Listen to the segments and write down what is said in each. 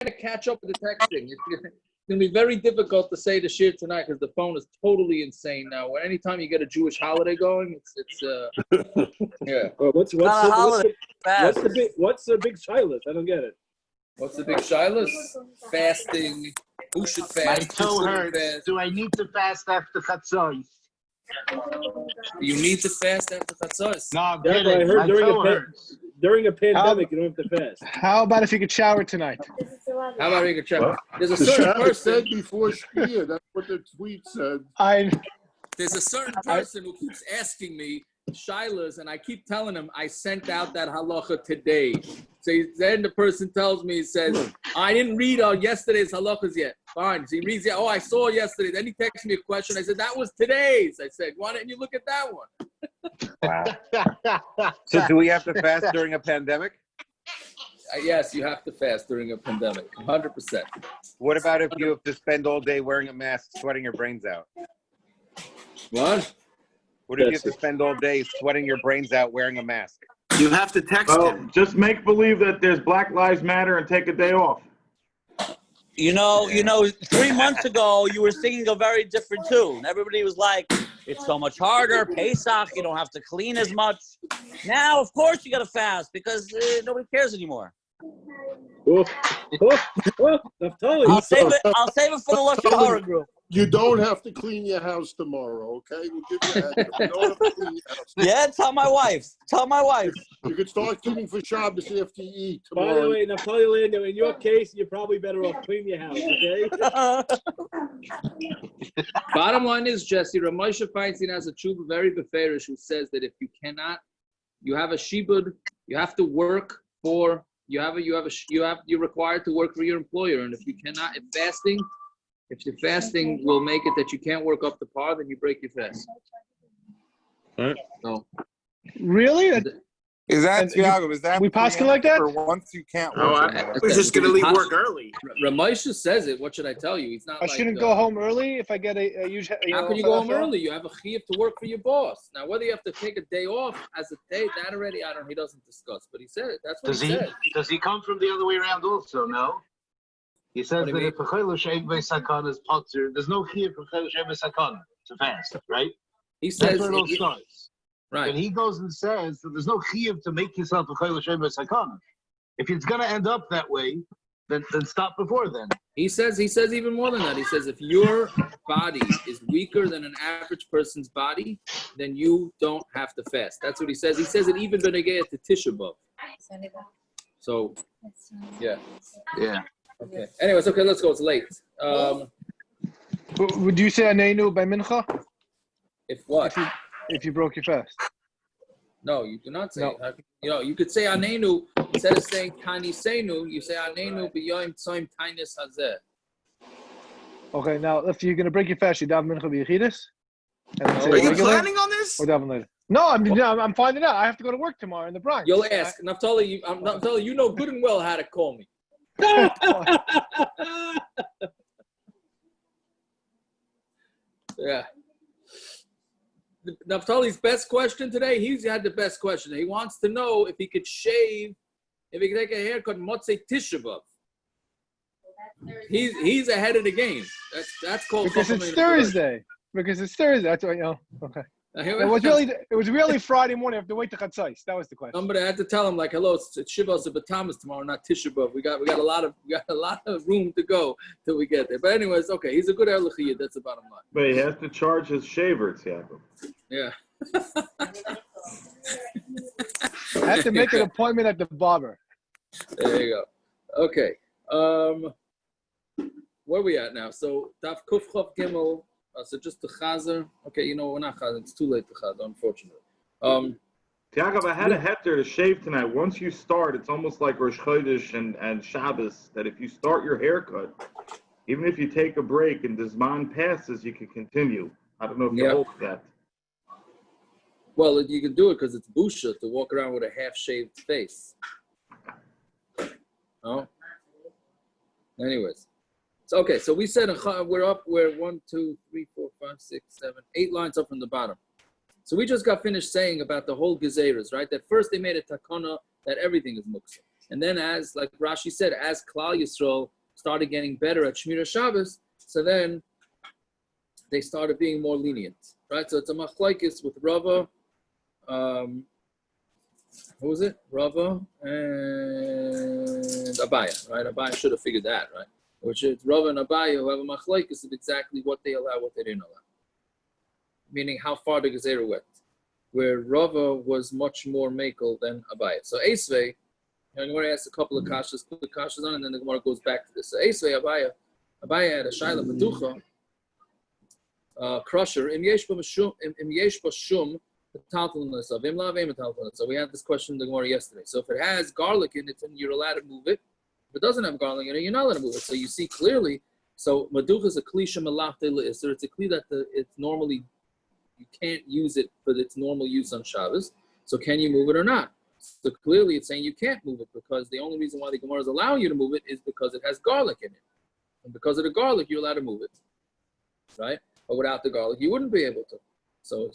to catch up with the texting. It's going to be very difficult to say the shir tonight because the phone is totally insane now. Anytime you get a Jewish holiday going, yeah. Well, what's the big shilas? I don't get it. What's the big shilas? Fasting. Who should fast? My toe hurts. Do I need to fast after chatzos? You need to fast after chatzos. No, I'm That's kidding. what I heard during a pandemic. You don't have to fast. How about if you could shower tonight? How about you can check? What? There's a The certain Shabbat person. said before Shkia. That's what the tweet said. There's a certain person who keeps asking me shilas, and I keep telling him I sent out that halacha today. So then the person tells me, he says, I didn't read yesterday's halachas yet. Fine. So he reads it. Oh, I saw yesterday. Then he texts me a question. I said, that was today's. I said, why didn't you look at that one? Wow. So do we have to fast during a pandemic? Yes, you have to fast during a pandemic. 100%. What about if you have to spend all day wearing a mask, sweating your brains out? What? What if you have to spend all day sweating your brains out wearing a mask? You have to text him. Just make believe that there's Black Lives Matter and take a day off. You know, 3 months ago, you were singing a very different tune. Everybody was like, it's so much harder. Pesach, you don't have to clean as much. Now, of course, you got to fast because nobody cares anymore. Naftali. I'll save it for the Lashon Hara group. You don't have to clean your house tomorrow, okay? We'll give you a heads up. You don't have to clean your house. Yeah, tell my wife. You can start cleaning for Shabbos after you eat By tomorrow. the way, Naftali, in your case, you're probably better off cleaning your house, okay? Bottom line is, Jesse, Ramosha Feinstein has a tshuva very beferish who says that if you cannot, you have a shibud, you have to work for, you're required to work for your employer, and if you cannot, if your fasting will make it that you can't work up to par, then you break your fast. Right. So, Really? Is that we posting like that? For once you can't Oh, work. I was just going to leave work early. Ramosha says it. What should I tell you? He's not. I shouldn't go home early if I get a huge. How can you go home early? You have a chiyuv to work for your boss. Now, whether you have to take a day off as a day, that already he doesn't discuss. But he said it. That's what he said. Does he come from the other way around also? No. He says that if a chayil she'ein b'sakana is potter, there's no chiyuv for chayil she'ein b'sakana to fast, right? He says that's where it all starts. Right. And he goes and says that there's no chiyuv to make yourself a chayil she'ein b'sakana. If it's going to end up that way, then stop before then. He says even more than that. He says if your body is weaker than an average person's body, then you don't have to fast. That's what he says. He says it even benegea to Tisha B'Av. So, yeah. Yeah. Okay. Anyways, okay, let's go. It's late. Would you say Anenu by Mincha? If what? If you broke your fast? No, you do not say it. You could say Anenu instead of saying Tani Seinu, you say Anenu b'yoim tzoim tainis hazeh. Okay, now if you're gonna break your fast, you daven Mincha b'Yechidus? Are you planning on this? Or daven later? No, I'm finding out. I have to go to work tomorrow in the Bronx. You'll ask. Naftali, Naftali, you know good and well how to call me. Yeah. Naftali's best question today, he's had the best question. He wants to know if he could shave, if he could take a haircut Motzei Tisha B'Av. He's ahead of the game. That's called because it's Thursday. Because it's Thursday. That's what okay. It was really Friday morning. I have to wait to Chatzais. That was the question. Somebody had to tell him like, hello, it's Shivos of Batamas tomorrow, not Tisha B'Av. We got a lot of room to go till we get there. But anyways, okay, he's a good Erlichiyah. That's the bottom line. But he has to charge his shavers, Yaakov. Yeah. I have to make an appointment at the barber. There you go. Okay. Where are we at now? So Daf Kuf Chav Gimel. So just the Chazer. Okay, we're not Chazer. It's too late to Chazer, unfortunately. Yaakov, I had a heter to shave tonight. Once you start, it's almost like Rosh Chodesh and Shabbos, that if you start your haircut, even if you take a break and the Zman passes, you can continue. I don't know if you hold that. Well, you can do it because it's busha to walk around with a half-shaved face. Oh. Anyways. Okay, so we said we're 1, 2, 3, 4, 5, 6, 7, 8 lines up from the bottom. So we just got finished saying about the whole gezeras, right? That first they made a takana that everything is muksa. And then as, like Rashi said, as Klal Yisrael started getting better at Shmira Shabbos, so then they started being more lenient, right? So it's a machlokes with Rava, who was it? Rava and Abaya, right? Abaya should have figured that, right? Which is Rava and Abaya who have a machlokes of exactly what they allow, what they didn't allow. Meaning how far the Gezerah went. Where Rava was much more makel than Abaya. So Esvei, I'm going to ask a couple of kashas, put the kashas on, and then the Gemara goes back to this. So Esvei, Abaya had a Shaila Meducha, crusher, im yesh ba shum, so we had this question in the Gemara yesterday. So if it has garlic in it, then you're allowed to move it. If it doesn't have garlic in it, you're not allowed to move it. So you see clearly, so Meducha is a klisha melachte le'isr. It's a kli that it's normally, you can't use it for its normal use on Shabbos. So can you move it or not? So clearly it's saying you can't move it because the only reason why the Gemara is allowing you to move it is because it has garlic in it. And because of the garlic, you're allowed to move it. Right? But without the garlic, you wouldn't be able to. So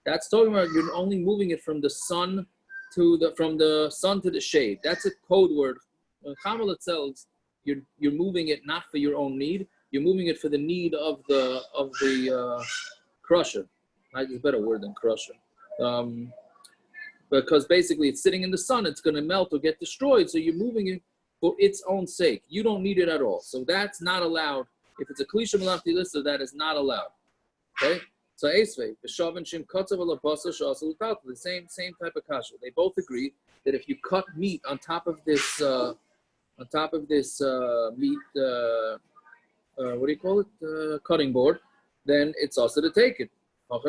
that's talking about you're only moving it from the sun to the shade. That's a code word. You're moving it not for your own need. You're moving it for the need of the crusher. Right? There's a better word than crusher. Because basically it's sitting in the sun, it's going to melt or get destroyed. So you're moving it for its own sake. You don't need it at all. So that's not allowed. If it's a klisha melachti lista, that is not allowed. Okay? So Esvei, B'shavin Shim Kotzav ala Basar Shasal Utalta, the same type of kasha. They both agree that if you cut meat on top of this meat, what do you call it? Cutting board, then it's also to take it.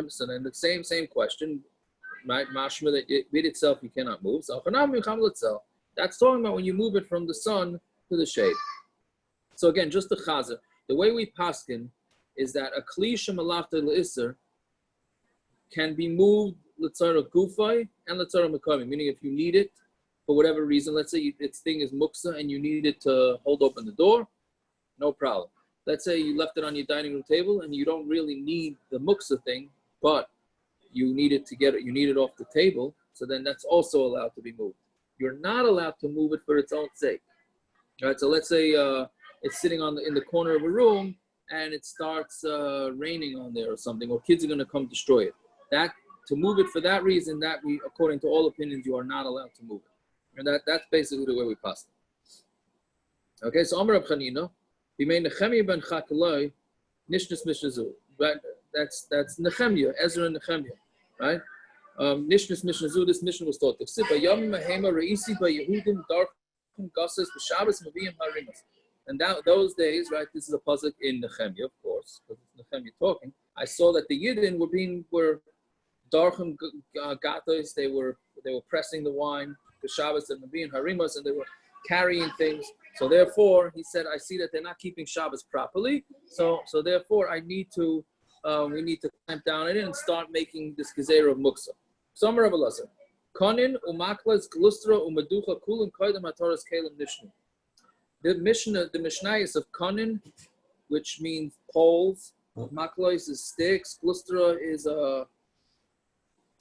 So then the same question, right? Mashma that meat itself you cannot move. So that's talking about when you move it from the sun to the shade. So again, just the chazer. The way we paskin is that a kli shemalachta le'isr can be moved l'tzara gufay and l'tzara mekami, meaning if you need it for whatever reason, let's say its thing is muksa and you need it to hold open the door, no problem. Let's say you left it on your dining room table and you don't really need the muksa thing, but you need it off the table, so then that's also allowed to be moved. You're not allowed to move it for its own sake. All right, so let's say it's sitting in the corner of a room and it starts raining on there or something, or kids are going to come destroy it. That to move it for that reason, that we, according to all opinions, you are not allowed to move it. And that's basically the way we pass it. Okay, so Amar Rab Chanina, B'mei Nechemia ben Chakaloi, Nishnas Mishnazu. Right? That's Nechemia, Ezra and Nechemia, right? Nishnas Mishnazu, this mission was taught. And those days, right, this is a pasuk in Nehemiah, of course, because it's Nehemiah talking. I saw that the Yidden were darchim gatos, they were pressing the wine, the Shabbos and Mavim Harimas, and they were carrying things. So therefore, he said, I see that they're not keeping Shabbos properly. So therefore, we need to clamp down on it and start making this gezerah of muksa. Somer of Elazar, Konin umaklas glustra umaducha kulim koydem hataras kelim nishnu. The Mishnayos of Konin, which means poles, maklois is sticks, glustra is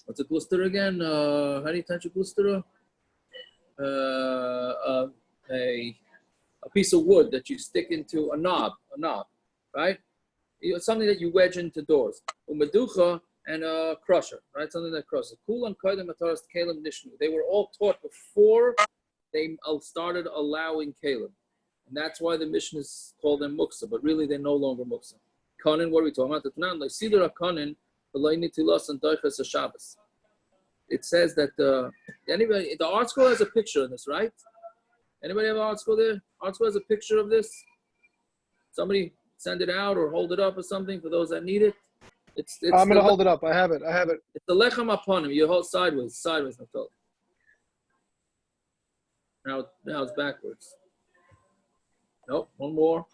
what's a glustra again? How do you touch a glustra? A piece of wood that you stick into a knob, right? Something that you wedge into doors. Umaducha and a crusher, right? Something that crushes. Kulan koydem hataras kelim nishnu. They were all taught before they started allowing kelim. And that's why the Mishnahs call them muksa, but really they're no longer muksa. Konin, what are we talking about? It says that the art school has a picture of this, right? Anybody have an art school there? Art school has a picture of this. Somebody send it out or hold it up or something for those that need it. It's I'm gonna hold it up. I have it. It's the lechem upon him. You hold sideways, Naftali. Now it's backwards. Nope, one more.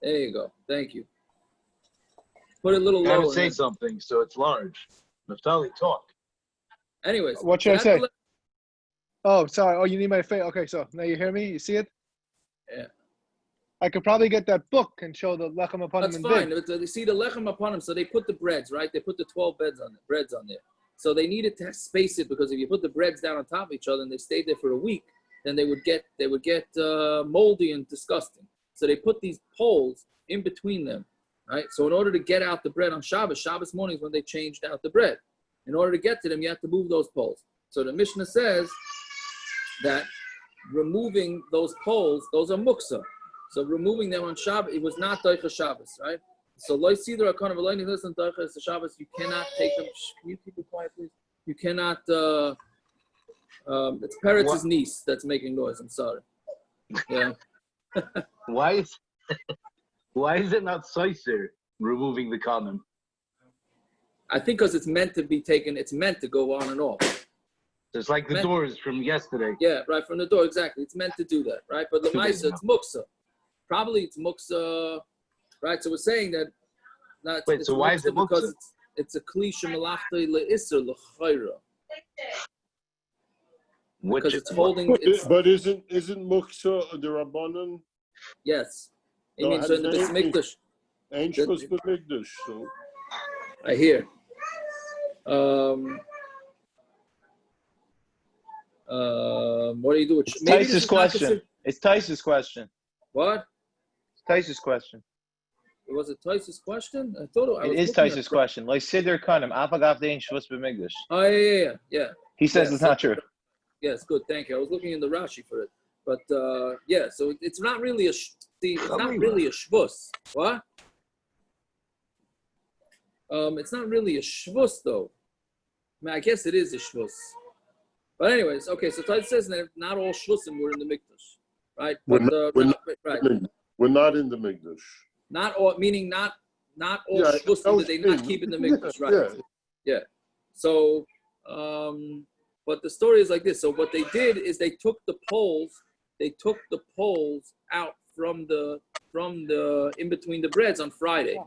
There you go. Thank you. Put it a little lower. Say something, so it's large. Naftali, talk. Anyways. What should I say? Oh, sorry. Oh, you need my face. Okay, so now you hear me? You see it? Yeah. I could probably get that book and show the lechem upon him. That's fine. You see the lechem upon him, so they put the breads, right? They put the 12 breads on there. So they needed to space it because if you put the breads down on top of each other and they stayed there for a week, then they would get moldy and disgusting. So they put these poles in between them, right? So in order to get out the bread on Shabbos mornings when they changed out the bread, in order to get to them, you have to move those poles. So the Mishnah says that removing those poles, those are muksa. So removing them on Shabbos, it was not Doicha Shabbos, right? So loy sidra akon v'loy nichnas on Doicha Shabbos. You cannot take them. Can you keep it quiet, please? You cannot. It's Peretz's niece that's making noise. I'm sorry. Yeah. Why is it not soiser removing the condom? I think because it's meant to be taken. It's meant to go on and off. It's like the doors from yesterday. Yeah, right from the door. Exactly. It's meant to do that, right? But the Maisa, it's muksa. Probably it's muksa, right? So we're saying that. Wait, so why is it muksa? Because it's a klisha malachta leisser lechayra. Because it's holding. But isn't muksa the rabbanon? Yes. It means in the Mikdash. Ain't supposed to be Mikdash. So. I hear. What do you do? It's Tice's question. It's Tice's question. What? It's Tice's question. Was it Tice's question? I thought it is Tice's question. Like Siddur Kanim, Apagav Dein Shvus B'Mikdash. Oh yeah. He says it's not true. Yes, good. Thank you. I was looking in the Rashi for it, but yeah. So it's not really a. It's not really a shvus. What? It's not really a shvus though. I mean, I guess it is a shvus. But anyways, okay. So Tice says that not all shvusim were in the mikdash, right? But, we're not in the mikdash. Not all, meaning not all shvusim that they not keep in the mikdash, right? Yeah. So, but the story is like this. So what they did is they took the poles out from the in between the breads on Friday.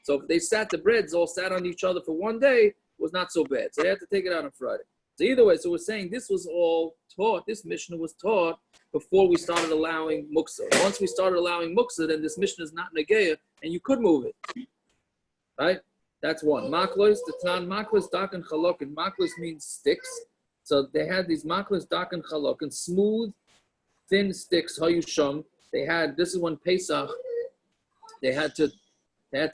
So if they the breads all sat on each other for one day, it was not so bad. So they had to take it out on Friday. So either way, so we're saying this was all taught, this Mishnah was taught before we started allowing muksa. Once we started allowing muksa, then this Mishnah is not negeya, and you could move it. Right? That's one. Maklos, the Tanan, maklos, dak, and chalok. And maklos means sticks. So they had these maklos, dak, and chalok, and smooth, thin sticks, hayusham. They had, this is when Pesach, they had to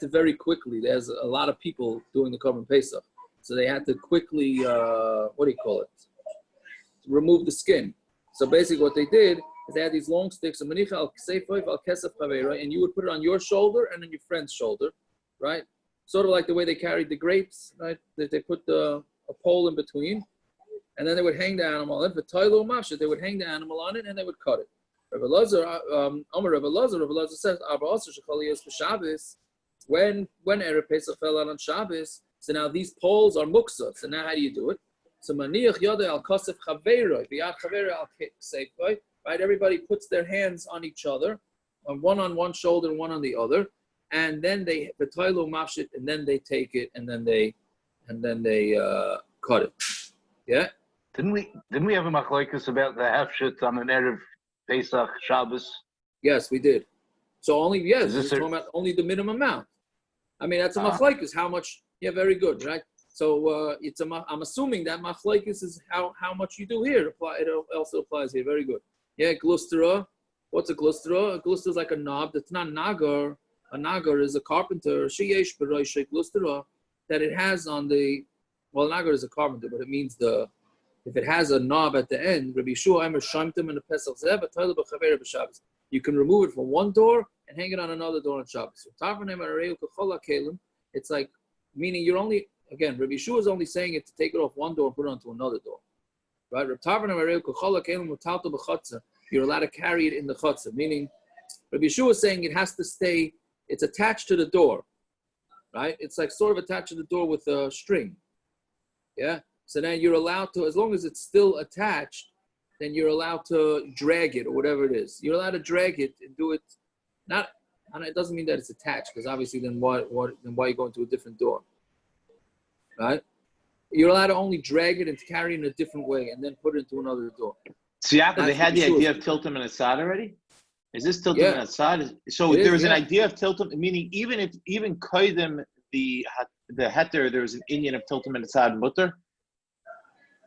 very quickly, there's a lot of people doing the Korban Pesach. So they had to quickly, remove the skin. So basically what they did is they had these long sticks, and you would put it on your shoulder and on your friend's shoulder, right? Sort of like the way they carried the grapes, right? They put a pole in between, and then they would hang the animal on it. They would hang the animal on it, and they would cut it. Rabbi Elazar says, when Erev Pesach fell out on Shabbos, so now these poles are muksa. So now how do you do it? So maniach yada al kasef chaveiroi, v'yad chaveiroi al seifoi. Right? Everybody puts their hands on each other, one on one shoulder and one on the other, and then they v'toilu mafshit, and then they take it, and then they cut it. Yeah. Didn't we have a machlokes about the hafshit on an Erev Pesach Shabbos? Yes, we did. So only we're talking about only the minimum amount. I mean, that's a machlokes. How much? Yeah, very good, right? So I'm assuming that machlokes is how much you do here. It also applies here. Very good. Yeah, glustera. What's a glustera? A glustera is like a knob. That's not nagar. A nagar is a carpenter. Sheyesh b'roishay glustera that it has on the. Well, nagar is a carpenter, but it means if it has a knob at the end. Rabbi Yeshua Aimer Shamtim and the Pesach Zev Atayla b'Chaveira b'Shabbos. You can remove it from one door and hang it on another door on Shabbos. It's like, meaning you're only, again, Rabbi Yeshua is only saying it to take it off one door and put it onto another door. Right? You're allowed to carry it in the chutzah, meaning Rabbi Yeshua is saying it has to stay, it's attached to the door. Right? It's like sort of attached to the door with a string. Yeah? So then you're allowed to, as long as it's still attached, then you're allowed to drag it or whatever it is. You're allowed to drag it and do it. It doesn't mean that it's attached, because obviously then why you go into a different door, right? You're allowed to only drag it and carry it in a different way and then put it into another door. So Yaakov, they had the idea of tiltum and asad already? Is this tiltum and asad? So there was an idea of tiltum, meaning even koydem the heter, there was an Indian of tiltum and asad mutter.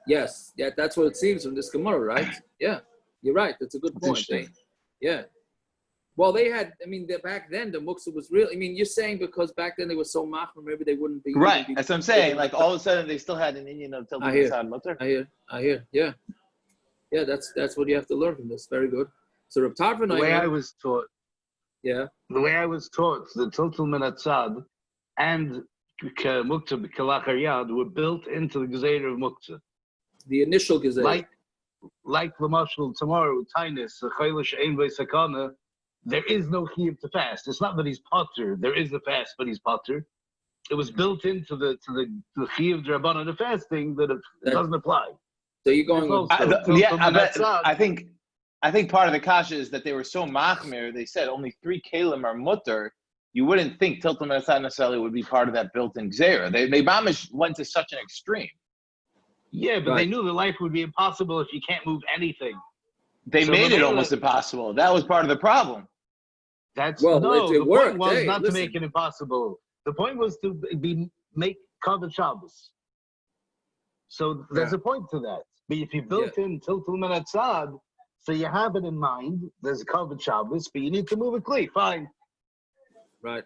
Yes, yeah, that's what it seems from this Gemara, right? Yeah, you're right. That's a good point. Yeah. Well, they had. I mean, back then the muksa was real. I mean, you're saying because back then they were so machmir, maybe they wouldn't be. Right. That's what I'm saying. Like all of a sudden they still had an Indian of tilting aside mutter. I hear. Yeah. Yeah, that's what you have to learn from this. Very good. So Reb Tarfon, the way I was taught. Yeah. The way I was taught, the tiltul min atzad and muktzah b'kalachar yad were built into the gezeira of muktzah. The initial gezeira. Like the mashal tomorrow, Tainis, Chaylish Ein Sakana, there is no chiyuv to fast. It's not that he's potter. There is a fast, but he's potter. It was built into the chiyuv drabana, the fasting, that it doesn't apply. So you're going. I think part of the kasha is that they were so machmir. They said only 3 kalim are mutter. You wouldn't think tiltum asad necessarily would be part of that built-in gzeira. They mamish went to such an extreme. Yeah, but they knew the life would be impossible if you can't move anything. They made it almost impossible. That was part of the problem. The point was not to make it impossible. The point was to make kavod Shabbos. So there's a point to that. But if you built in tiltul min atzad, so you have it in mind, there's a kavod Shabbos, but you need to move it clear. Fine. Right.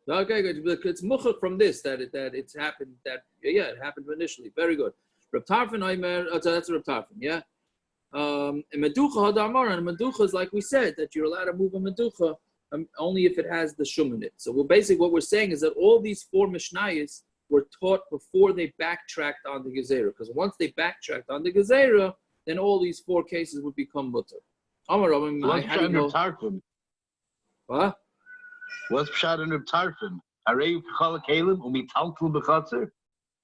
Okay, good. It's muchach from this that it's happened. It happened initially. Very good. Reb Tarfon Omer, that's Reb Tarfon, yeah. And meducha hadamar, and meducha is like we said that you're allowed to move a meducha only if it has the shum in it. So what we're saying is that all these 4 mishnayos were taught before they backtracked on the gezeira, because once they backtracked on the gezeira, then all these 4 cases would become mutter. Amar Rabbi, how do you know? What? What's pshat in Reb Tarfon? Arei v'chala kalim umitaltul b'chatzer?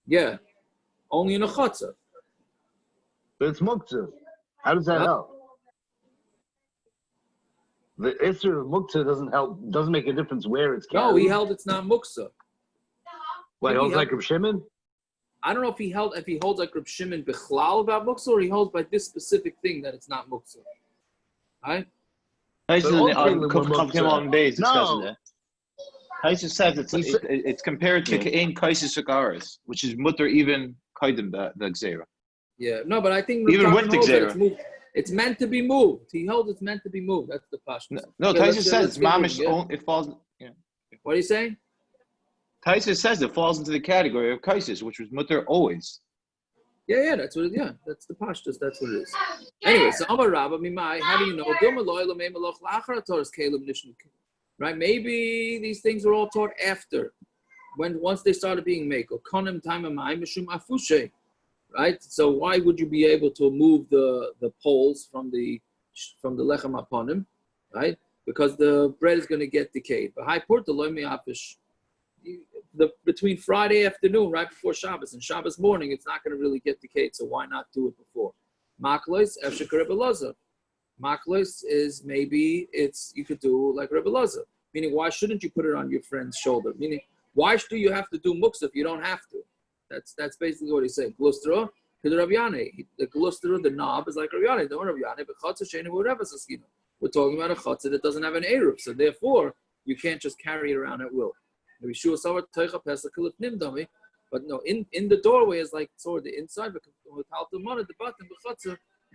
Yeah. Only in a chatzah. But it's muktzah. How does that help? The isser of muktzah doesn't make a difference where it's carried. No, he held it's not muktzah. What, he holds like Reb Shimon? I don't know if he holds like Reb Shimon bichlal about muktzah, or he holds by this specific thing that it's not muktzah. Right? Taisa says it's compared to Ke'en Kaisis Sagaris, which is mutter even Kaidim the Gzeira. Yeah, no, but I think even with the Gzeira, it's meant to be moved. He held it's meant to be moved. That's the pashtus. No, Taisa says mamish it falls. Yeah. What are you saying? Taisa says it falls into the category of Kaisis, which was mutter always. Yeah, that's what it is. Yeah, that's the pashtus. That's what it is. Anyway, so Amar Rabba Mimai, how do you know? Right? Maybe these things were all taught after, once they started being made. Right? So why would you be able to move the poles from the lechem aponim? Right? Because the bread is going to get decayed. Between Friday afternoon, right before Shabbos, and Shabbos morning, it's not going to really get decayed. So why not do it before? Maklois efshek Rebbe Elazar. Maklois is maybe you could do like Rebbe Elazar. Meaning, why shouldn't you put it on your friend's shoulder? Meaning, why do you have to do muktzah if you don't have to? That's basically what he's saying. Glustera, because Rabbi Yanai, the glustera, the knob is like Rabbi Yanai. Don't Rabbi Yanai, but chatzah sheinu whatever saskina. We're talking about a chatzah that doesn't have an eruv, so therefore you can't just carry it around at will. But no, in the doorway is like toward the inside, but the bottom,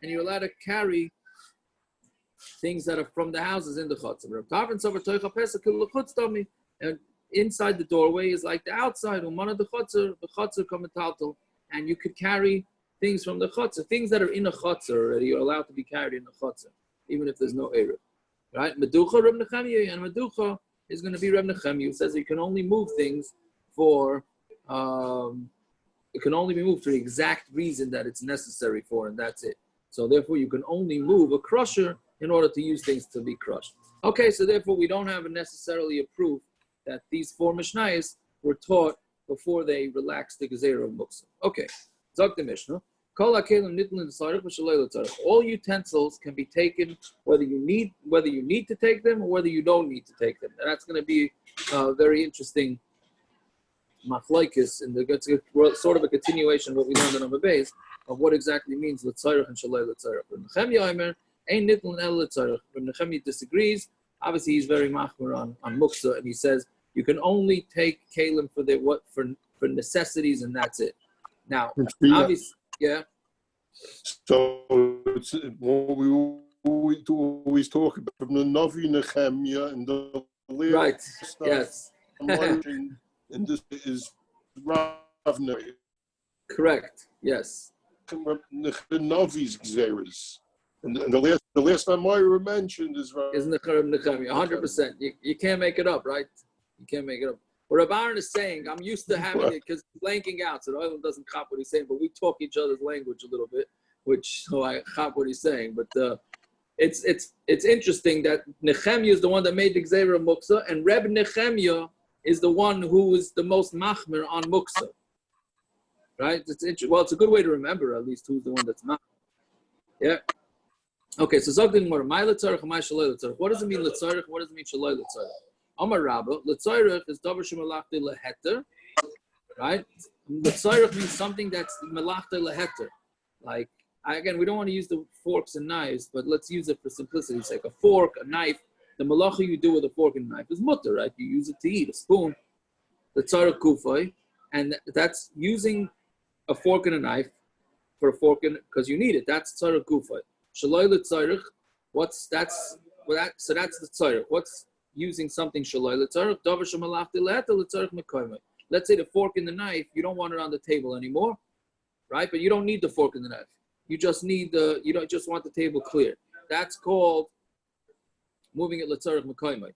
and you're allowed to carry things that are from the houses in the chutzah. And inside the doorway is like the outside. And you could carry things from the chutzah, things that are in a chutzah already. You're allowed to be carried in a chutzah, even if there's no eruv. Right? Meducha Reb Nechemia, and Meducha is going to be Reb Nechemia, who says you can only move things for. It can only be moved for the exact reason that it's necessary for, and that's it. So therefore, you can only move a crusher in order to use things to be crushed. Okay, so therefore, we don't have necessarily a proof that these 4 mishnayos were taught before they relaxed the gezeira of muktzah. Okay, Zog the Mishnah. All utensils can be taken whether you need to take them or whether you don't need to take them. And that's going to be very interesting machlokes, and sort of a continuation of what we learned in Amar Beis of what exactly means l'tzarech and shalei l'tzarech. When Nechemia Omer ain't nitlan el l'tzarech. When Nechemia disagrees, obviously he's very machmir on muktzah, and he says you can only take kalim for necessities, and that's it. Now, obviously, yeah. So it's what we always talk about from the Navi Nehemiah and the Right. Yes. and this is Ravner. Correct. Yes. The Navi's Xeris. And the last time I mentioned is Necharim Nehemiah. 100%. You can't make it up, right? You can't make it up. What Rav Aaron is saying, I'm used to having it because blanking out, so the Oilam doesn't cop what he's saying, but we talk each other's language a little bit, so I cop what he's saying. But it's interesting that Nehemiah is the one that made the Gzeira Muksa, and Reb Nehemiah is the one who is the most machmir on Muksa. Right? Well, it's a good way to remember at least who's the one that's machmir. Yeah. Okay, so Zogdin more my letzarich, my shaloi letzarich. What does it mean letzarich? What does it mean shaloi letzarich? Amar Rabba, letzarich is davar shemalachti leheter, right? Letzarich means something that's malachti leheter. Like, again, we don't want to use the forks and knives, but let's use it for simplicity's sake. A fork, a knife, the malacha you do with a fork and knife is mutter, right? You use it to eat, a spoon. Letzarich kufay, and that's using a fork and a knife for a fork and because you need it. That's tzarich kufay. Shaloi letzarich, so that's the tzarich. What's using something shaloi letzarich? Davar shemalachti leheter letzarich mekoymai. Let's say the fork and the knife, you don't want it on the table anymore, right? But you don't need the fork and the knife. You just need you don't just want the table clear. That's called moving it letzarich mekoymai.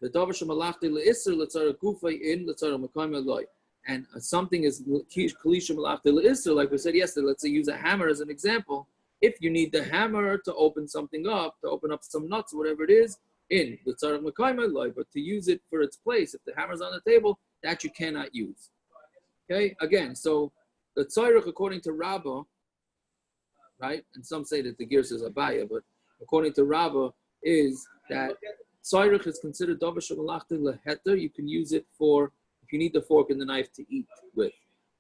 The davar shemalachti leisser letzarich gufay in letzarich mekoymai loy. And something is kalisha malachti leisser, like we said yesterday. Let's say use a hammer as an example. If you need the hammer to open something up, to open up some nuts, whatever it is, in the tzarech mekayma loy, but to use it for its place, if the hammer's on the table, that you cannot use. Okay, again, so the tzarech, according to Rabbah, right, and some say that the gear says abaya, but according to Rabbah, is that tzarech is considered davar shemalachti leheter. You can use it for if you need the fork and the knife to eat with.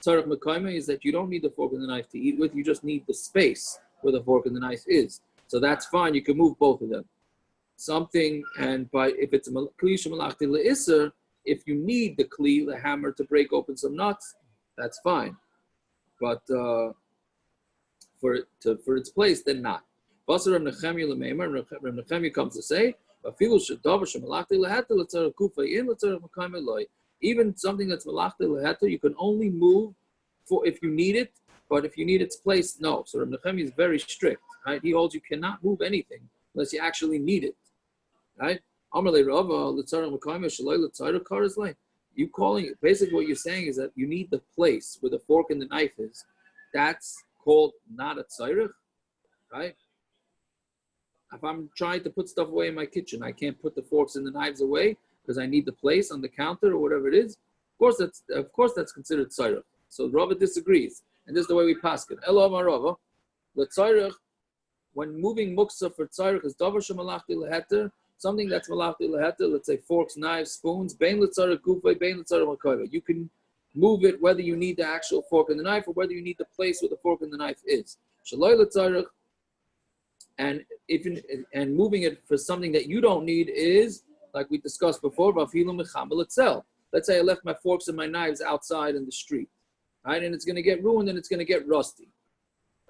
Tzarech mekayma is that you don't need the fork and the knife to eat with, you just need the space where the fork and the knife is. So that's fine, you can move both of them. Something, and if it's a kli shemalachti leisser, if you need the kli, the hammer, to break open some nuts, that's fine. But for its place, then not. Basar Reb Nechemiah l'meimar, Reb Nechemiah comes to say, even something that's malachti leheter, you can only move for if you need it. But if you need its place, no. So Reb Nechemiah is very strict, right? He holds you cannot move anything unless you actually need it, right? You calling it, basically what you're saying is that you need the place where the fork and the knife is. That's called not a tzarech, right? If I'm trying to put stuff away in my kitchen, I can't put the forks and the knives away because I need the place on the counter or whatever it is. Of course that's considered tzarech. So Rava disagrees. And this is the way we pass it. Elo Amarava, the tzarech, when moving muksa for tzarech is davar shemalachti leheter, something that's malachti leheter, let's say forks, knives, spoons, bein letzarech gufay, bein letzarech makoyva. You can move it whether you need the actual fork and the knife or whether you need the place where the fork and the knife is. Shaloi letzarech, and moving it for something that you don't need is, like we discussed before, vafilu mechamel itself. Let's say I left my forks and my knives outside in the street. Right, and it's going to get ruined and it's going to get rusty,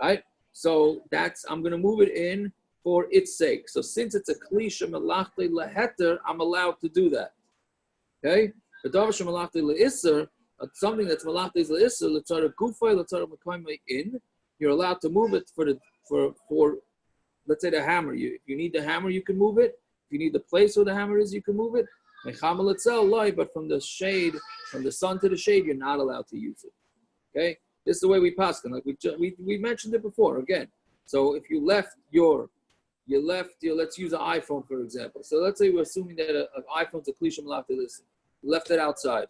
right? So I'm going to move it in for its sake. So since it's a kli shemalachti leheter, I'm allowed to do that. Okay, the davar shemalachti leisser, something that's malachti leisser, letzarech gufay, letzarech mekayma in. You're allowed to move it for let's say the hammer. If you need the hammer, you can move it. If you need the place where the hammer is, you can move it. Mechamel itself, but from the shade, from the sun to the shade, you're not allowed to use it. Okay, this is the way we pass it. Like we mentioned it before. Again, so if you left your, let's use an iPhone for example. So let's say we're assuming that an iPhone's a kli shemalachti leisser. You left it outside.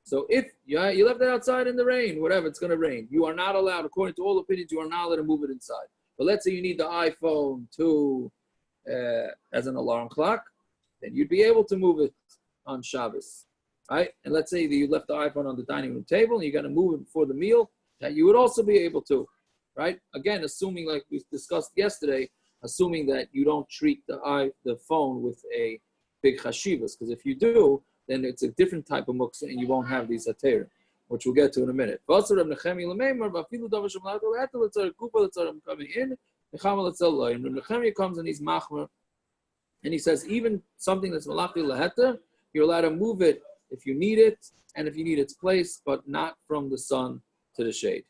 So if you left it outside in the rain, whatever, it's going to rain. You are not allowed, according to all opinions, you are not allowed to move it inside. But let's say you need the iPhone to as an alarm clock, then you'd be able to move it on Shabbos. Right? And let's say that you left the iPhone on the dining room table and you're going to move it before the meal, that you would also be able to, right? Again, assuming, like we discussed yesterday, assuming that you don't treat the phone with a big chashivas, because if you do, then it's a different type of muksa and you won't have these hatera. which we'll get to in a minute. Coming in, and Nechemia comes and he's machmer, and he says even something that's malachti leheter, you're allowed to move it if you need it, and if you need its place, but not from the sun to the shade.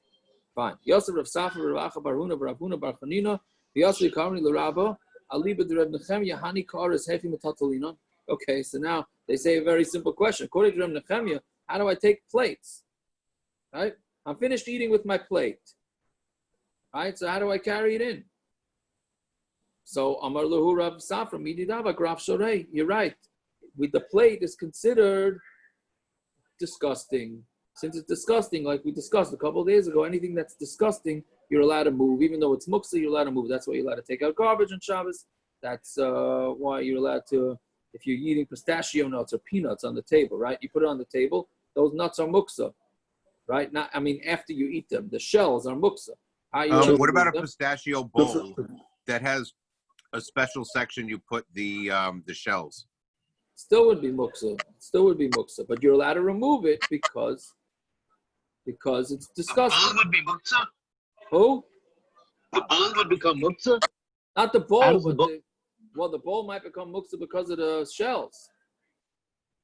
Fine. Yosef Rav Safra Rav Acha Bar Huna Bar Huna Bar Chanina Yosef Karni L'Rabba Aliba de Reb Nechemia Hani Kares Hefi Metatalina. Okay, so now they say a very simple question. According to Reb Nechemia, how do I take plates? Right? I'm finished eating with my plate. Right? So how do I carry it in? So Amar Lahu Rav Safra Mididava Graf Shorei. You're right. With the plate is considered disgusting. Since it's disgusting, like we discussed a couple of days ago, anything that's disgusting, you're allowed to move. Even though it's muksa, you're allowed to move. That's why you're allowed to take out garbage on Shabbos. That's why you're allowed to, if you're eating pistachio nuts or peanuts on the table, right? You put it on the table. Those nuts are muksa, right? Not, I mean, after you eat them, the shells are muksa. What about a pistachio bowl that has a special section you put the shells? Still would be muksa. Still would be muksa, but you're allowed to remove it because it's disgusting. The bowl would be muksa? Who? The bowl would become muksa? Not the bowl, but the bowl might become muksa because of the shells.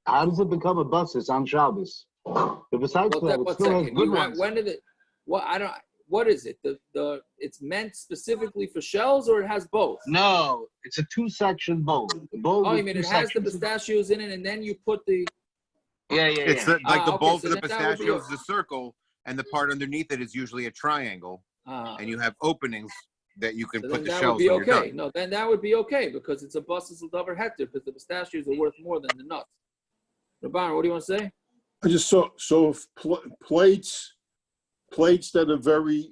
How does it become a busses on Shabbos? But besides that, it still has good ones. When did it? Well, I don't. What is it? The it's meant specifically for shells, or it has both? No, it's a two-section bowl. The bowl. Oh, you mean it has the pistachios in it, and then you put the. It's like the bowl for the then pistachios is a circle, and the part underneath it is usually a triangle, and you have openings that you can put the that shells would be when you're okay. done. No, then that would be okay because it's a busses of double hectare because the pistachios are worth more than the nuts. Rabban, what do you want to say? I just saw if plates that are very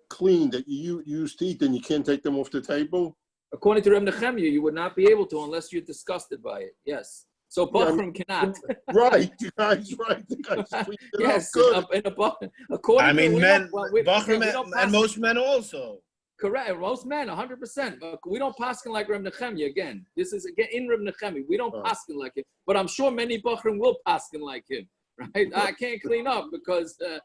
clean that you used to eat, then you can't take them off the table. According to Reb Nechemia, you would not be able to unless you're disgusted by it. Yes. So Bachram cannot. Right, you guys, right. The guys cleaned it yes, up good. according I mean, to men, Bachram and most men also. Correct, most men, 100%. But we don't paskin like Reb Nechemia. Again, this is again in Reb Nechemia. We don't paskin like him, but I'm sure many Bachram will paskin like him. Right? I can't clean up because the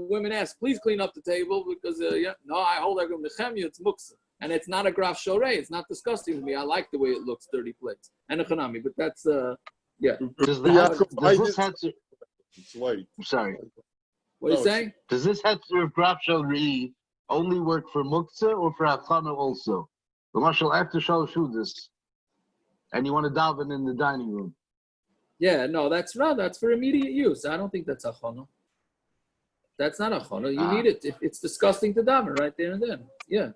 women ask, please clean up the table because no, I hold like Reb Nechemia. It's muksa. And it's not a graf shorei. It's not disgusting to me. I like the way it looks, 30 plates. And a chanami, but that's, yeah. Does this Hetzer... It's late. I'm sorry. What are you saying? Does this Hetzer of graf shorei only work for muktzah or for achana also? The marshal after Shalshudas, and you want to daven in the dining room. Yeah, no, that's for immediate use. I don't think that's achana. That's not achana. You need it. It's disgusting to daven right there and then. Yeah.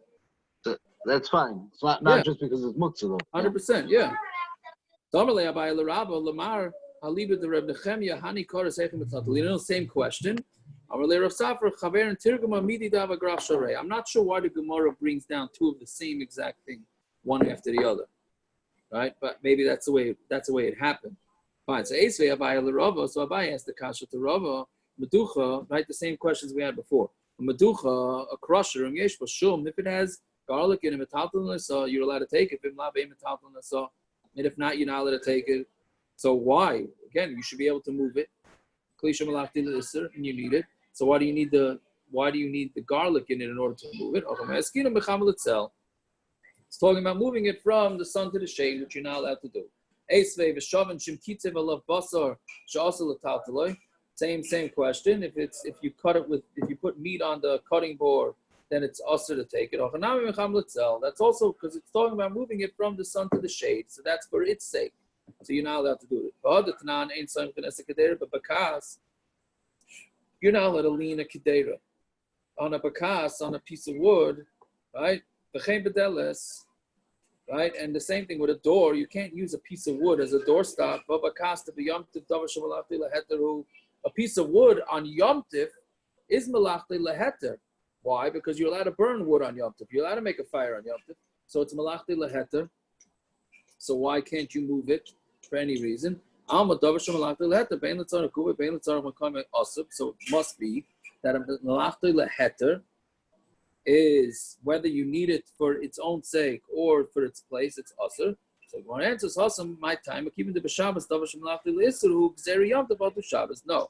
That's fine. It's not just because it's muktzah though. 100%, yeah. Same question. I'm not sure why the Gemara brings down two of the same exact thing, one after the other, right? But maybe that's the way it happened. Fine. So Esvei Abai LeRava. So Abai asked the kasha to Rava, Meducha, right? The same questions we had before. Meducha, a crusher, if it has garlic in it, you're allowed to take it. And if not, you're not allowed to take it. So why? Again, you should be able to move it. And you need it. So why do you need the garlic in it in order to move it? It's talking about moving it from the sun to the shade, which you're not allowed to do. Same question. If you put meat on the cutting board, then it's usher to take it. That's also because it's talking about moving it from the sun to the shade. So that's for its sake. So you're not allowed to do it. But bakas, you're not allowed to lean a kedera. On a bakas, on a piece of wood, right? Right? And the same thing with a door. You can't use a piece of wood as a doorstop. A piece of wood on Yom Tif is malachti leheter. Why? Because you're allowed to burn wood on Yom Tif. You're allowed to make a fire on Yom Tif. So it's malachti leheter. So why can't you move it for any reason? So it must be that a malachti leheter is whether you need it for its own sake or for its place, it's asr. So one answers Hasam, my time, keeping the B'Shabbos, Davar Shemalachti L'Isser, who Gzeri Yom Tov Shabbos. No.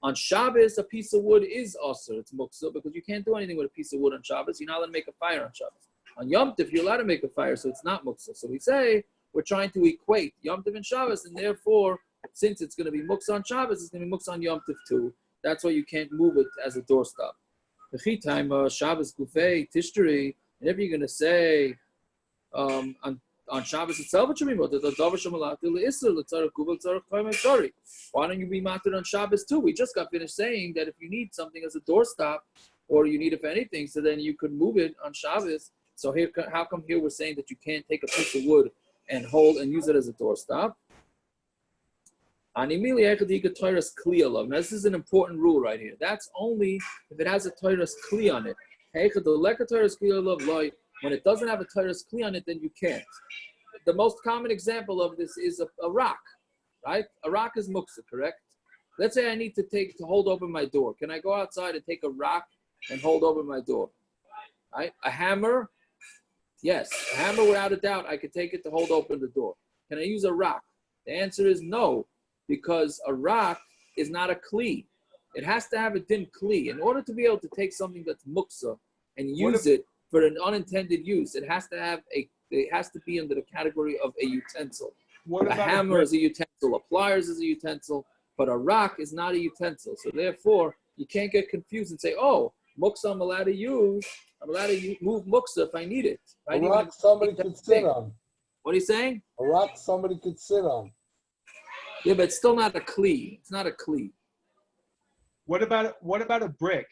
On Shabbos, a piece of wood is also it's muksa because you can't do anything with a piece of wood on Shabbos. You're not allowed to make a fire on Shabbos. On Yom Tov, you're allowed to make a fire, so it's not muksa. So we say we're trying to equate Yom Tov and Shabbos, and therefore, since it's going to be muksa on Shabbos, it's going to be muksa on Yom Tov too. That's why you can't move it as a doorstop. The time Shabbos gufei tishteri, and if you're going to say on Shabbos itself, it should be mutter. Why don't you be mutter on Shabbos too? We just got finished saying that if you need something as a doorstop, or you need it for anything, so then you could move it on Shabbos. So here, how come here we're saying that you can't take a piece of wood and hold and use it as a doorstop? Now, this is an important rule right here. That's only if it has a Torah's kli on it. When it doesn't have a Torah's kli on it, then you can't. The most common example of this is a rock, right? A rock is muksa, correct? Let's say I need to hold open my door. Can I go outside and take a rock and hold open my door? Right? A hammer, yes. A hammer, without a doubt, I could take it to hold open the door. Can I use a rock? The answer is no, because a rock is not a kli. It has to have a din kli. In order to be able to take something that's muksa and use it for an unintended use, it has to be under the category of a utensil. A hammer is a utensil, a pliers is a utensil, but a rock is not a utensil. So therefore, you can't get confused and say, oh, muksa I'm allowed to use, I'm allowed to move muksa if I need it. Right? A rock somebody could sit on. What are you saying? A rock somebody could sit on. Yeah, but it's still not a kli. It's not a kli. What about a brick?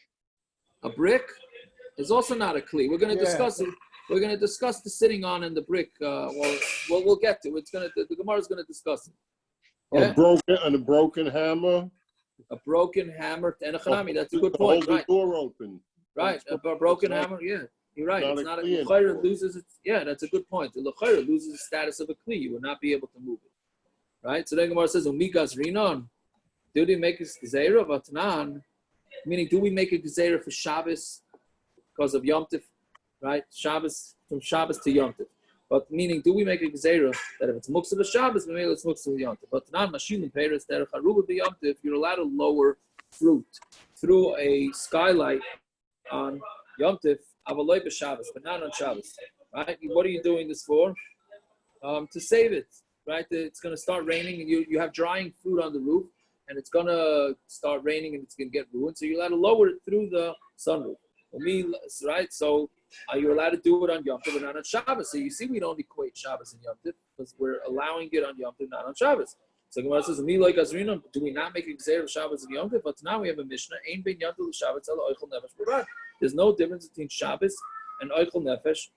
A brick is also not a kli. We're going to discuss it. We're going to discuss the sitting on and the brick. We'll get to it. The Gemara is going to discuss it. Yeah? A broken hammer. A broken hammer and a chanami. That's a good point. Hold right. the door open. Right. A broken hammer. Yeah, you're right. It's not a l'chayra loses its. Yeah, that's a good point. The l'chayra loses the status of a kli. You will not be able to move it. Right. So then Gemara says, "Umikas rinon." Do they make a gzeira vatnan? Meaning, do we make a gzeira for Shabbos because of Yom Tov? Right. Shabbos from Shabbos to Yom Tov. But meaning, do we make a gzeira that if it's muksa of Shabbos, maybe it's muksa of Yom Tov? But not mashilin peiros derech haruba b'Yom Tov. You're allowed to lower fruit through a skylight on Yom Tov, avaloi b'Shabbos, but not on Shabbos. Right? What are you doing this for? To save it. Right? It's going to start raining, and you have drying fruit on the roof, and it's going to start raining, and it's going to get ruined. So you're allowed to lower it through the sunroof. Right? So are you allowed to do it on Yom Tov but not on Shabbos? So you see, we don't equate Shabbos and Yom Tov because we're allowing it on Yom Tov, not on Shabbos. So Gemara says, do we not make a gzeira of Shabbos and Yom Tov? But now we have a Mishnah. Ein ben Yom Tov Shabbos ela oichel nefesh b'vad. There's no difference between Shabbos and oichel nefesh.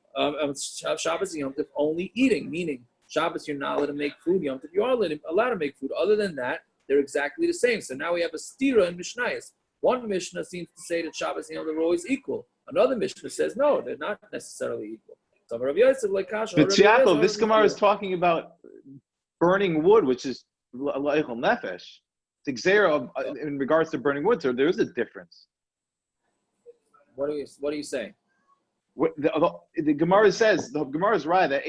Shabbos and Yom Tov only eating, meaning Shabbos you're not allowed to make food. Yom Tov you are allowed to make food. Other than that, they're exactly the same. So now we have a stira in Mishnayos. One Mishnah seems to say that Shabbos and Yom Tov are always equal. Another Mishnah says no, they're not necessarily equal. So Rav Yosef like Kasha. But Yaakov, this Gemara is talking about burning wood, which is l'oichel nefesh. It's gzeira in regards to burning wood. So there is a difference. What are you saying? The Gemara says, the Gemara is right that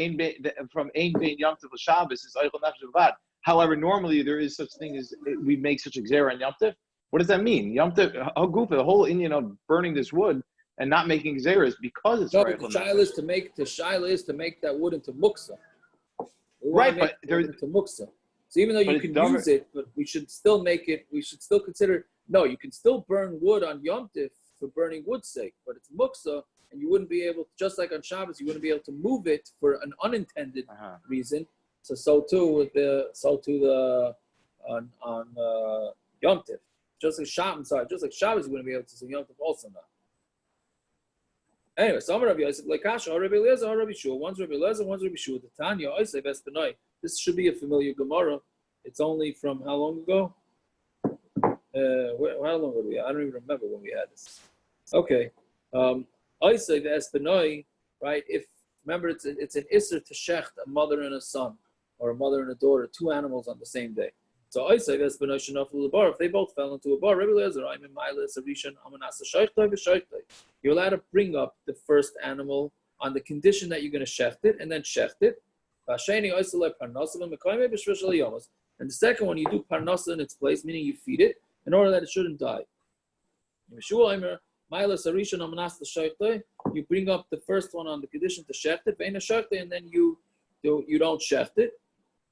from Ein Bein Yom Tov Shabbos is oichel nefesh b'vad. However, normally there is such thing as we make such a gzeira on Yom Tov. What does that mean? Yom Tov, the whole Indian of burning this wood and not making gzeira is because it's right. The shaila is to make that wood into muksa. Right, but there's into muksa. So even though you can use it, but we should still make it. We should still consider. No, you can still burn wood on Yom Tov for burning wood's sake, but it's muksa, and you wouldn't be able, just like on Shabbos, you wouldn't be able to move it for an unintended reason. So too with the on Yom Tov. Just like Shabbos, you wouldn't be able to say Yom Tov also not. Anyway, some Rabbi Yosef like Kasha, or Rabbi Eliezer, or Rabbi Shua. One's Rabbi Eliezer, one's Rabbi Shua. The Tanya, Oisei Vespenoi. This should be a familiar Gemara. It's only from how long ago? How long ago I don't even remember when we had this. Okay. Oisei Vespenoi, right? If remember, it's an Isser to Shecht, a mother and a son, or a mother and a daughter, two animals on the same day. So I say if they both fell into a bar, you're allowed to bring up the first animal on the condition that you're going to shecht it and then shecht it. And the second one, you do parnasa in its place, meaning you feed it. in order that it shouldn't die. You bring up the first one on the condition to shecht it, and then you don't shecht it.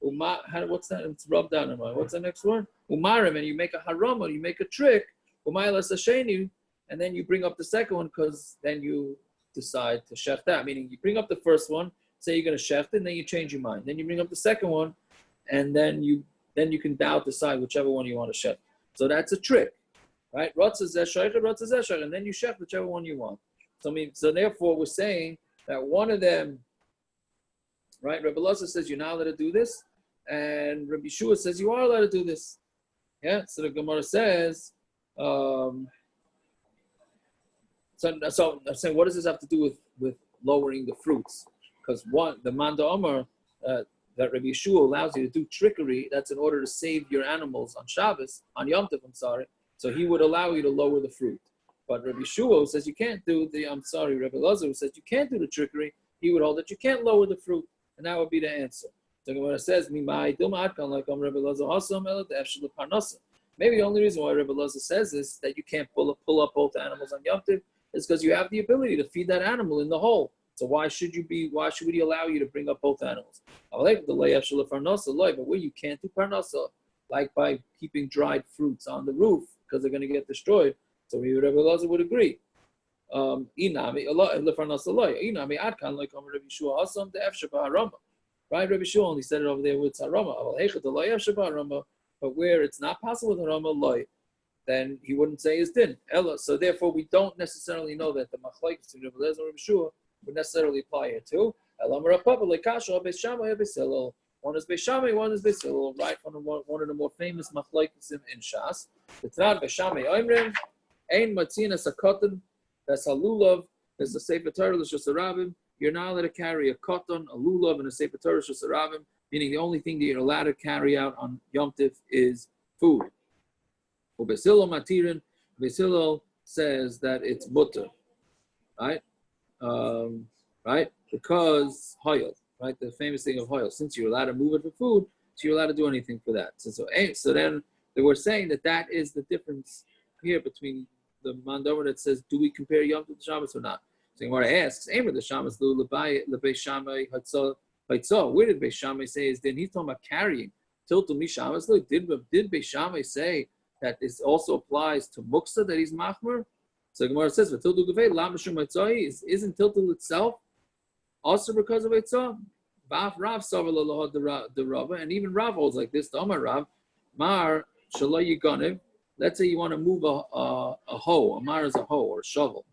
What's that? It's rubbed down in mind. What's the next word? Umarim, and you make a haram or you make a trick. And then you bring up the second one because then you decide to shecht that. Meaning you bring up the first one, say you're going to shecht it, and then you change your mind. Then you bring up the second one, and then you can decide whichever one you want to shecht. So that's a trick, right? And then you shecht whichever one you want. So therefore we're saying that one of them, right? Rabbi Elazar says you're not allowed to do this, and Rabbi Yeshua says you are allowed to do this. Yeah. So the Gemara says. So I'm saying, what does this have to do with lowering the fruits? Because the Manda Omer that Rabbi Yeshua allows you to do trickery, that's in order to save your animals on Shabbos, on Yom Tov, so he would allow you to lower the fruit. But Rabbi Yeshua says you can't do Rabbi Elazar says you can't do the trickery, he would hold that you can't lower the fruit, and that would be the answer. So when it says, maybe the only reason why Rabbi Elazar says this, that you can't pull up both animals on Yom Tov, is because you have the ability to feed that animal in the hole. So why should he allow you to bring up both animals? But where you can't do parnasa, like by keeping dried fruits on the roof because they're going to get destroyed. So maybe Rabbi Elazar would agree. Right, Rabbi Yeshua only said it over there with Sarama. But where it's not possible with Harama loy, then he wouldn't say his din. Ella. So therefore, we don't necessarily know that the machlokes between Rabbi Elazar and Rabbi Yeshua would necessarily apply here too. One is Beis Shammai, one is Beis Hillel, right? One of the more famous machlokes in Shas. The Tran Beis Shammai Oimrim, Ein Matzina Sakotan, that's a lulav. There's a Sefer Torah L'Shus Harabim. You're not allowed to carry a cotton, a lulav, and a Sefer Torah L'Shus Harabim. Meaning the only thing that you're allowed to carry out on Yom Tiv is food. Beis Hillel Matirin, Beis Hillel says that it's mutter, right? Right? Because hoyel, right? The famous thing of hoyel. Since you're allowed to move it for food, so you're allowed to do anything for that. So then they were saying that is the difference here between the Mandomer that says, do we compare Yom Tov to Shabbos or not? So Gemara asks, Emer the Shabbos lu leBeis Shammai hatzah. Where did Beis Shammai say is then? He's talking about carrying. Tiltu Mishamas. Look, did Beis Shammai say that this also applies to Muksa, that he's Machmer? So Gemara says, Tiltu Gavei, Lam Mishum Eitzah, isn't Tiltu itself also because of Eitzah? Baf Rav Savar the Rava, and even Rav holds like this, the Omar Rav, Mar Shalai Yiganev. Let's say you want to move a hoe, a mar is a hoe or a shovel.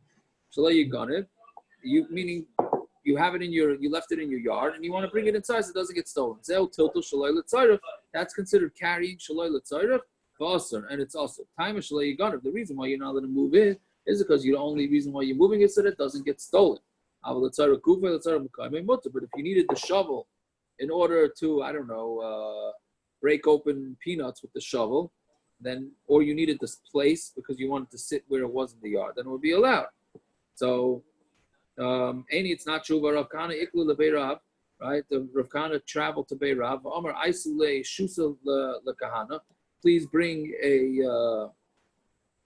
Shalai Yiganev, meaning you have it you left it in your yard, and you want to bring it inside so it doesn't get stolen. That's considered carrying shaloi l'tzairach, and it's also time of shaloi yiganev. The reason why you're not allowed to move it is because the only reason why you're moving it so that it doesn't get stolen. But if you needed the shovel in order to, break open peanuts with the shovel, then, or you needed this place because you wanted to sit where it was in the yard, then it would be allowed. So, it's not true, but Rav Kahana iklu lebei Rav, right? The Rav Kahana traveled to Bei Rav. Omar Aisule Shusa lekahana. Please bring a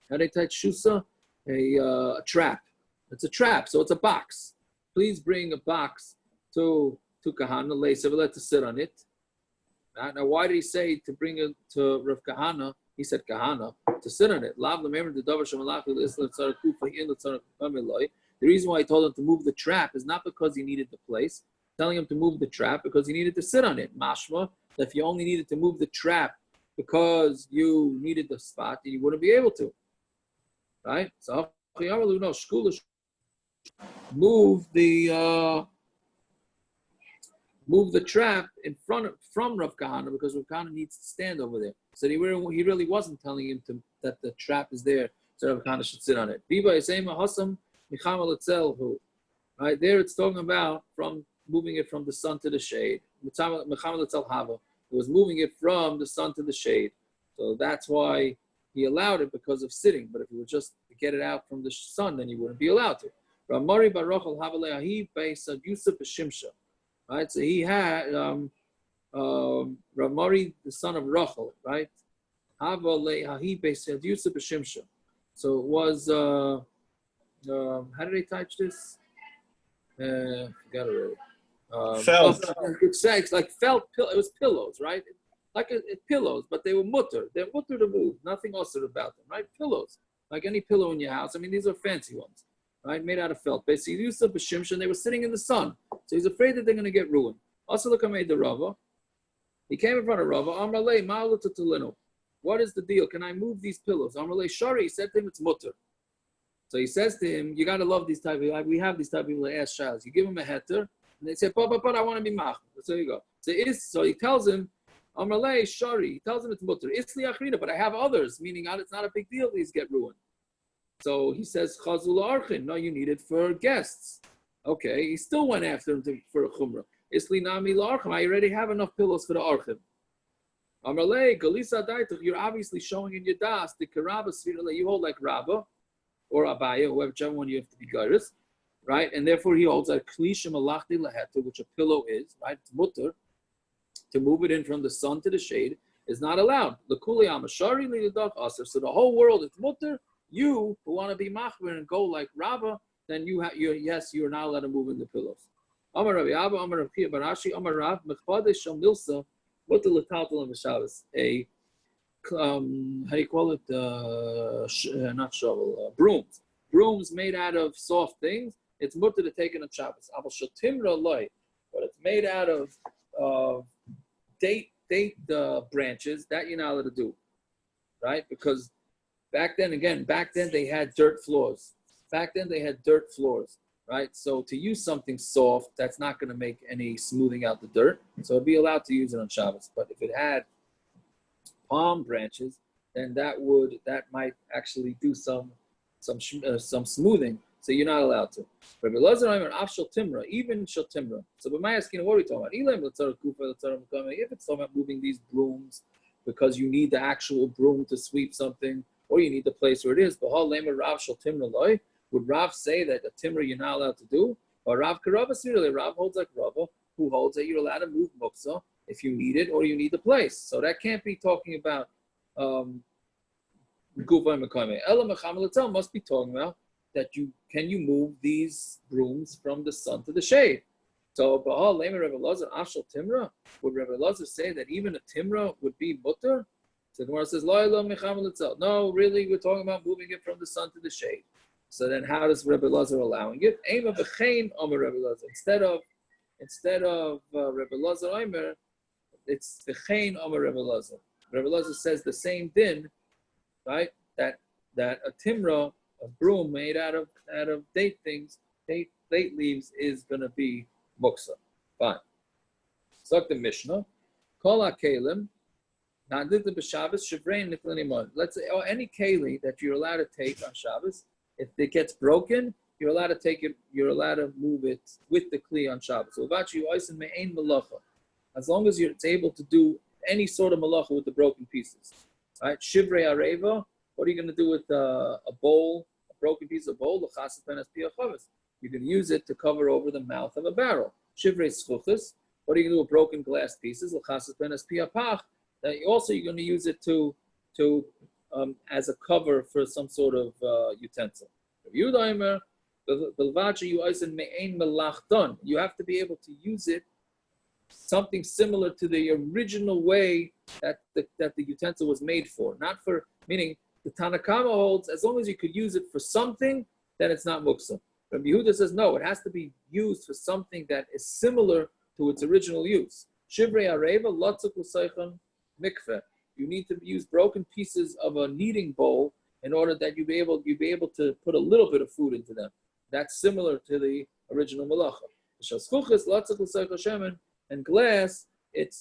how do they type Shusa? A trap. It's a trap, so it's a box. Please bring a box to Kahana, Leisevelet, to sit on it. Now, why did he say to bring it to Rav Kahana? He said Kahana to sit on it. Lav lememer the davar shemalach l'islam tzara kufa in l'tzara kameloi. The reason why he told him to move the trap is not because he needed the place. Telling him to move the trap because he needed to sit on it. Mashma, that if you only needed to move the trap because you needed the spot, then you wouldn't be able to. Right? So move the trap in front from Rav Kahana because Rav Kahana needs to stand over there. So he really wasn't telling him that the trap is there, so Rav Kahana should sit on it. Right there, it's talking about from moving it from the sun to the shade. It was moving it from the sun to the shade, so that's why he allowed it because of sitting. But if he were just to get it out from the sun, then he wouldn't be allowed to. Ramari Baruch Havaleahi Beisad Yusuf B'Shimsha. Right, so he had Ramari, the son of Rachel, right? Hava le'ahi beis Yusuf b'shimsha. So it was, how did they touch this? Forgot already. Felt. It's like felt, it was pillows, right? Like pillows, but they were mutter. They're mutter to move. Nothing else about them, right? Pillows, like any pillow in your house. I mean, these are fancy ones, right? Made out of felt. Basically, Yusuf b'shimsha, they were sitting in the sun. So he's afraid that they're going to get ruined. Also, look, I made the Rava. He came in front of Rava. Amrale ma'alatutulinu. What is the deal? Can I move these pillows? Amrale shari. He said to him, it's mutter. So he says to him, you got to love these type of people. We have these type of people that ask shaylas. You give them a heter, and they say, but I want to be mach. So you go. So he tells him, Amrale shari. He tells him it's mutter. It's liachrina, but I have others, meaning it's not a big deal. These get ruined. So he says, chazul archin. No, you need it for guests. Okay, he still went after him for a chumrah. Isli nami l'archim. I already have enough pillows for the archim. Amrale galisa daituch. You're obviously showing in your das the karabah svirale. You hold like Rabba or Abaya, whichever one you have to be gairis, right? And therefore he holds that klisha malachti laheta, which a pillow is, right? It's mutter. To move it in from the sun to the shade is not allowed. L'kuli amashari li'yadach aser. So the whole world is mutter. You who want to be machmer and go like Rabba, then you're not allowed to move in the pillows. Amar Rabbi Abba, Amar Rabbi Pia Barashi, Amar Rav, Mechvade Shal Milsa, what the L'taltal and V'Shabbos, how do you call it? Not shovel, brooms. Brooms made out of soft things. It's mutter to take it on Shabbos. Abel Shatimra Loi, but it's made out of date branches. That you're not allowed to do, right? Because back then they had dirt floors. Right? So to use something soft, that's not going to make any smoothing out the dirt. So it'd be allowed to use it on Shabbos. But if it had palm branches, then that might actually do some smoothing. So you're not allowed to. Rabbi Elazar Omer, Afshal Timra, even Shal Timra. So but my asking, what are we talking about? If it's talking about moving these brooms because you need the actual broom to sweep something, or you need the place where it is, would Rav say that a timra you're not allowed to do? Or Rav Karava Sirili, Rav holds like Rava, who holds that you're allowed to move muksa if you need it or you need the place. So that can't be talking about Gufa and Mekame. Ela Mecham must be talking about that you move these brooms from the sun to the shade. So Bahal Lema Rebbe Lazar Ashal Timra, would Rebbe Lazar say that even a timra would be mutter? So the Gemara says, no, really, we're talking about moving it from the sun to the shade. So then how does Rebbe Lazar allowing it? Instead of Rebbe Lazar Omer, it's V'chein Omer Rebbe Lazar. Rebbe Lazar says the same din, right? That a timra, a broom made out of date leaves is gonna be muksa. Fine. So the Mishnah, Kol HaKelim, let's say, any keli that you're allowed to take on Shabbos, if it gets broken, you're allowed to take it. You're allowed to move it with the kli on Shabbos. So as long as it's able to do any sort of malacha with the broken pieces, right? Shivrei areva. What are you going to do with a bowl, a broken piece of bowl? You can use it to cover over the mouth of a barrel. Shivrei schuchas. What are you going to do with broken glass pieces? Also, you're going to use it to as a cover for some sort of utensil. You have to be able to use it something similar to the original way that the utensil was made for. Not for, meaning the Tanakama holds as long as you could use it for something, then it's not muksa. Rabbi Yehuda says no, it has to be used for something that is similar to its original use. Shivrei areva lotzuk l'seichon mikveh. You need to use broken pieces of a kneading bowl in order that you'd be able to put a little bit of food into them. That's similar to the original malacha. And glass,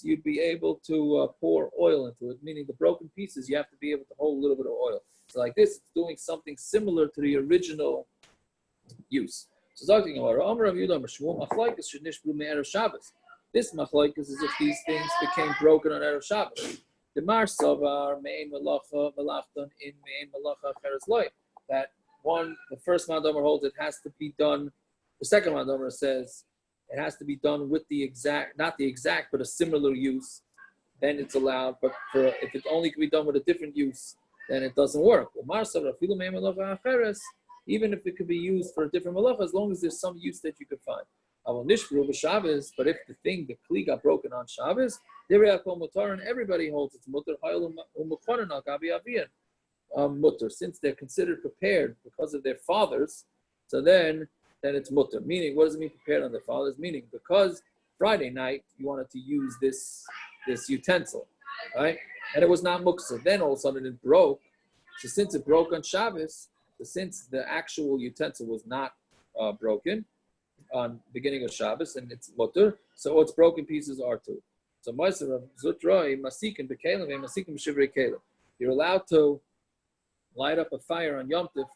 you'd be able to pour oil into it, meaning the broken pieces, you have to be able to hold a little bit of oil. So like this, it's doing something similar to the original use. So talking about this machlokes is if these things became broken on Erev Shabbos. The Mar Savar Mein Malacha Malachton in Mein Malacha Cheres Loy. That one, the first Mandomer holds it has to be done. The second Mandomer says it has to be done with the exact, not the exact, but a similar use then it's allowed. But if it only can be done with a different use, then it doesn't work. Even if it could be used for a different malacha, as long as there's some use that you could find. But if the kli got broken on Shabbos, and everybody holds it's mutter, mutter, since they're considered prepared because of their fathers, so then it's mutter. Meaning, what does it mean prepared on their fathers? Meaning, because Friday night you wanted to use this utensil, right? And it was not muksa. Then all of a sudden it broke. So since it broke on Shabbos, since the actual utensil was not broken on beginning of Shabbos and it's mutter, so its broken pieces are too. So you're allowed to light up a fire on Yom Tov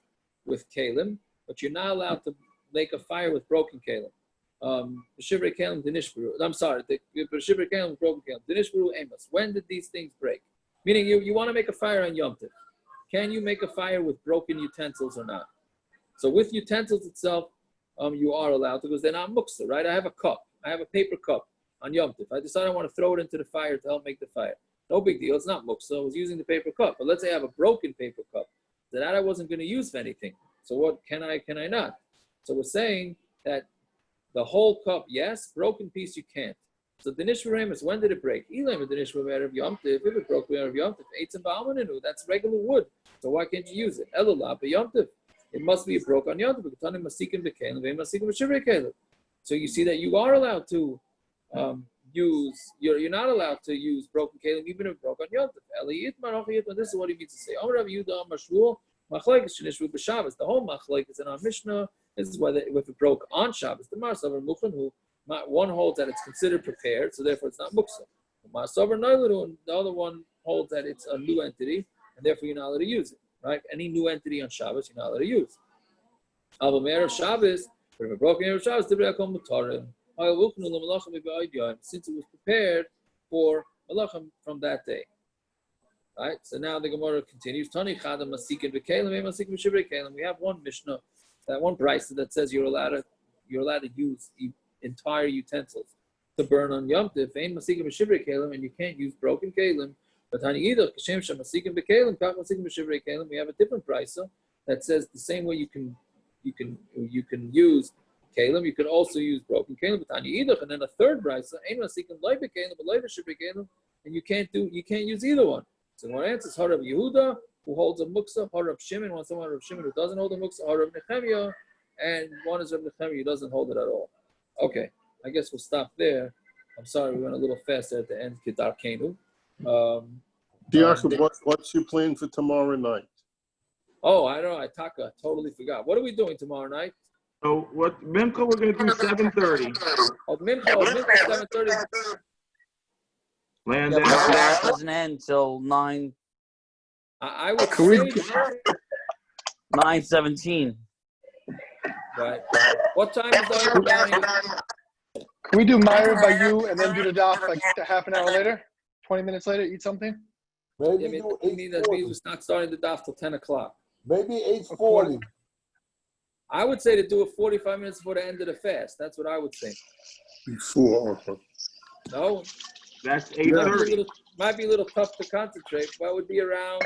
with kalim, but you're not allowed to make a fire with broken kalim. Shivrei kalim dinishburu. I'm sorry, shivrei kalim broken kalim dinishburu amos. When did these things break? Meaning, you want to make a fire on Yom Tov. Can you make a fire with broken utensils or not? So with utensils itself, you are allowed to, because they're not muksa, right? I have a cup. I have a paper cup on Yom Tov. I decide I want to throw it into the fire to help make the fire. No big deal. It's not muksa. I was using the paper cup. But let's say I have a broken paper cup that I wasn't going to use for anything. So what can I not? So we're saying that the whole cup, yes. Broken piece, you can't. So the nishvaremus, when did it break? If it broke Erev Yom Tov, that's regular wood. So why can't you use it? It must be a broke on Yom Tov. So you see that you are allowed to use. You're not allowed to use broken kalim even if it broke on Yom Tov. This is what he means to say. The whole machlek is in our Mishnah. This is whether if it broke on Shabbos, the Marsavar Muchan, who one holds that it's considered prepared, so therefore it's not muksa. The other one holds that it's a new entity, and therefore you're not allowed to use it. Right? Any new entity on Shabbos, you're not allowed to use. Of Shabbos, if it broke in Shabbos, since it was prepared for malachim from that day. Right? So now the Gemara continues. We have one Mishnah, that one brisa that says you're allowed to use entire utensils to burn on Yom Tov, and you can't use broken kalim. But we have a different brisa that says the same way you can use kalim, you can also use broken kalim. And then a third brisa, and you can't use either one. So one answer is Harav Yehuda, who holds a muksa, Harav Shimon, one someone Harav Shimon who doesn't hold a muksa, Harav Nechemia, and one is Rav Nechemia who doesn't hold it at all. Okay, I guess we'll stop there. I'm sorry we went a little faster at the end. Kedar Kenu. What's your plan for tomorrow night? Oh, I don't know. I totally forgot. What are we doing tomorrow night? So what Mincha we're going to do 7:30. Oh, Mincha 7:30. Land doesn't end till 9. I would say 9:17. Right. What time is the Can we do Myra by you and then do the daf like half an hour later? 20 minutes later, eat something? Maybe that means we're not starting the daf till 10 o'clock. Maybe 8:40. I would say to do it 45 minutes before the end of the fast. That's what I would say. Before. No? That's 8:30. Might be a little tough to concentrate, but it would be around,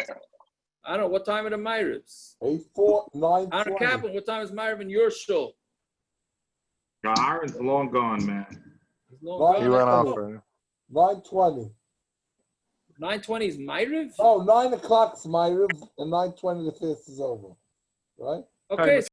I don't know, what time are the Myrivs? 9:20. Honor Kaplan, what time is Myriv in your shul? Aaron's long gone, man. He's long He gone. went off. 9:20. 9:20 is Myriv? Oh, 9 o'clock's Myriv, and 9:20 the fast is over. Right? Okay.